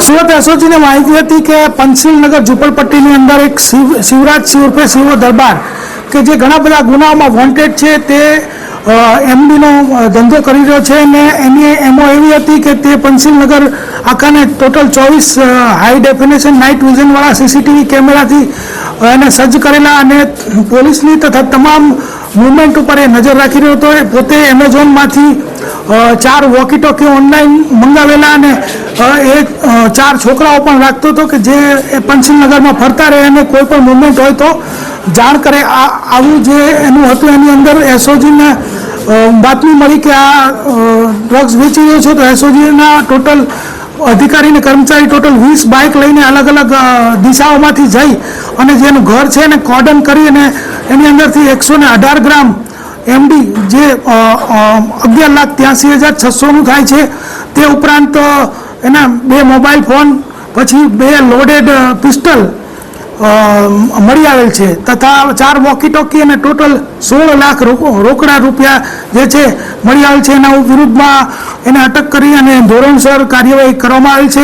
સુરત એસઓજીને માહિતી હતી કે પંચશીલનગર ઝુંપડપટ્ટીની અંદર એક શિવરાજસિંહ ઉર્ફે શિવો દરબાર કે જે ઘણા બધા ગુનાઓમાં વોન્ટેડ છે તે એમડીનો ધંધો કરી રહ્યો છે અને એની એમો એવી હતી કે તે પંચશીલનગર આખાને ટોટલ 24 હાઈ ડેફિનેશન નાઇટ વિઝનવાળા સીસીટીવી કેમેરાથી એને સજ્જ કરેલા અને પોલીસની તથા તમામ મુવમેન્ટ ઉપર એ નજર રાખી રહ્યો હતો. એ પોતે એમેઝોનમાંથી 4 વોકી ટોકી ઓનલાઈન મંગાવેલા અને એ 4 છોકરાઓ પણ રાખતો હતો કે જે પંચશીલનગરમાં ફરતા રહે અને કોઈ પણ મુવમેન્ટ હોય તો જાણ કરે. આવું જે એનું હતું એની અંદર એસઓજીને બાતમી મળી કે આ ડ્રગ્સ વેચી રહ્યો છે તો એસઓજીના ટોટલ અધિકારી અને કર્મચારી ટોટલ 20 બાઇક લઈને અલગ અલગ દિશાઓમાંથી જઈ અને જેનું ઘર છે એને કોર્ડન કરી અને એની અંદરથી 118 ગ્રામ એમડી જે 11,83,600નું થાય છે તે ઉપરાંત એના 2 મોબાઈલ ફોન પછી 2 લોડેડ પિસ્ટલ મળી આવેલ છે તથા 4 વોકી ટોકી અને ટોટલ 16 લાખ રોકડા રૂપિયા જે છે મળી આવેલ છે. એના વિરુદ્ધમાં એને અટક કરી અને ધોરણસર કાર્યવાહી કરવામાં આવી છે.